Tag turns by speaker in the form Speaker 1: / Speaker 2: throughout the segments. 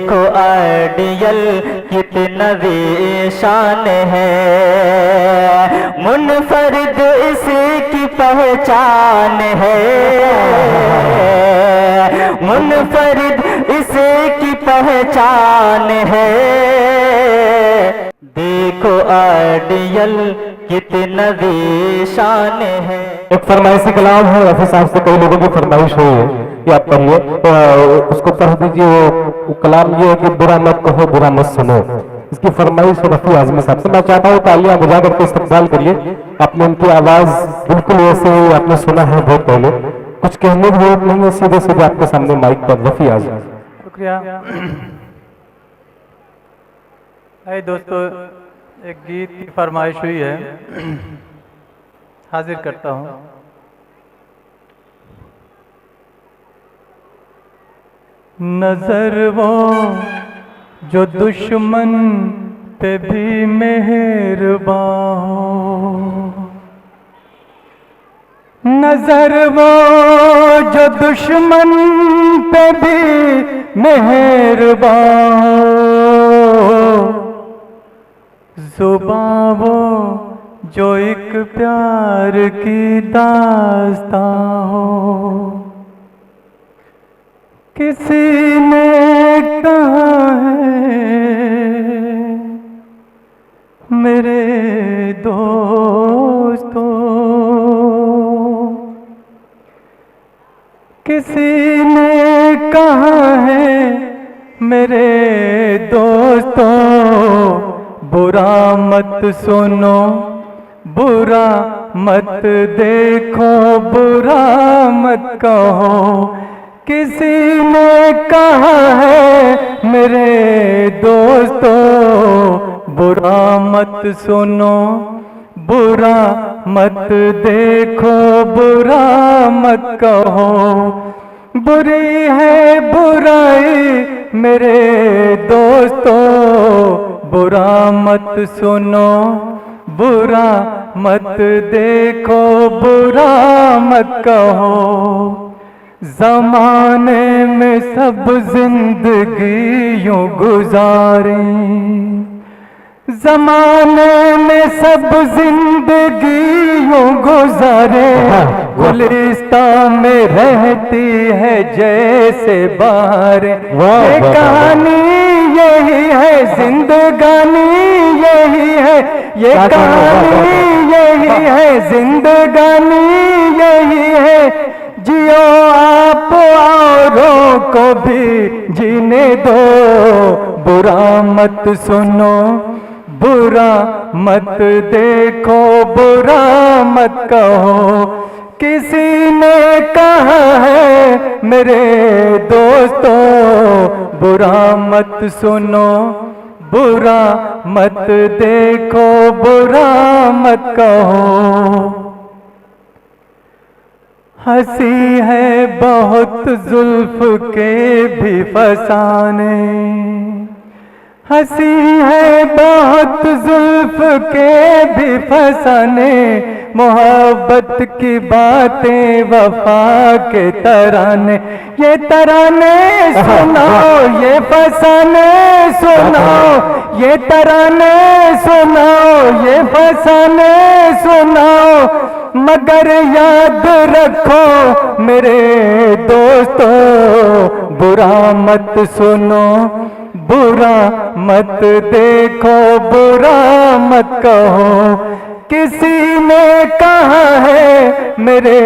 Speaker 1: देखो आइडियल कितना शान है, मुनफरिद इसकी पहचान है, मुनफरिद इसकी पहचान है। देखो आइडियल कितना शान है।
Speaker 2: एक फरमाइशी कलाम है, रफी साहब से कई लोगों की फरमाइश हुई है कि आप करिए, तो उसको पढ़ दीजिए। वो कलाम ये है कि बुरा मत कहो बुरा मत सुनो। इसकी फरमाइश है रफी आजमी साहब से। मैं चाहता हूँ तालियां बजा करके इस्तकबाल करिए। आपने उनकी आवाज बिल्कुल ऐसे आपने सुना है बहुत पहले, कुछ कहने की जरूरत नहीं है, सीधे सीधे आपके सामने माइक पर रफी आजमी।
Speaker 3: शुक्रिया। हाय दोस्तों, एक गीत की फरमाइश हुई है, हाजिर करता हूँ। नजर वो जो दुश्मन पे भी मेहरबान हो, नजर वो जो दुश्मन पे भी मेहरबान हो, ज़ुबां वो जो एक प्यार की दास्तां हो। किसी ने कहा है मेरे दोस्तों, किसी ने कहा है मेरे दोस्तों, बुरा मत सुनो बुरा मत देखो बुरा मत कहो। किसी ने कहा है मेरे दोस्तों, बुरा मत सुनो बुरा मत देखो बुरा मत कहो। बुरी है बुराई मेरे दोस्तों, बुरा मत सुनो बुरा मत देखो बुरा मत कहो। ज़माने में सब जिंदगी यूं गुजारी, ज़माने में सब जिंदगी यूं गुजारे, गुलिस्तान में रहती है जैसे बाहर। ये कहानी यही है, जिंदगानी यही है, ये कहानी यही है, जिंदगानी यही है। जियो आप औरों को भी जीने दो, बुरा मत सुनो बुरा मत देखो बुरा मत कहो। किसी ने कहा है मेरे दोस्तों, बुरा मत सुनो बुरा मत देखो बुरा मत कहो। हंसी है बहुत जुल्फ के भी फसाने, हंसी है बहुत जुल्फ के भी फसाने। मोहब्बत की बातें वफा के तराने, ये तराने सुनाओ ये फसाने सुनाओ, ये तराने सुनाओ ये फसाने सुनाओ। मगर याद रखो मेरे दोस्तों, बुरा मत सुनो बुरा मत देखो बुरा मत कहो। किसी ने कहा है मेरे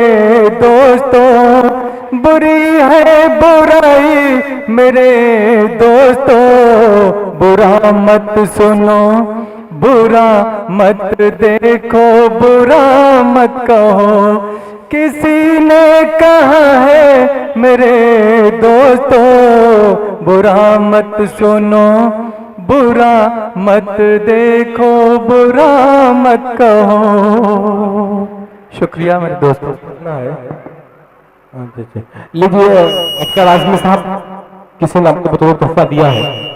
Speaker 3: दोस्तों, बुरी है बुराई मेरे दोस्तों, बुरा मत सुनो बुरा मत देखो बुरा मत कहो। किसी ने कहा है मेरे दोस्तों, बुरा मत सुनो बुरा मत देखो बुरा मत कहो। शुक्रिया मेरे दोस्तों।
Speaker 2: लीजिए अख्तर आजमी साहब, किसी ने आपको बतौर तोहफा दिया है।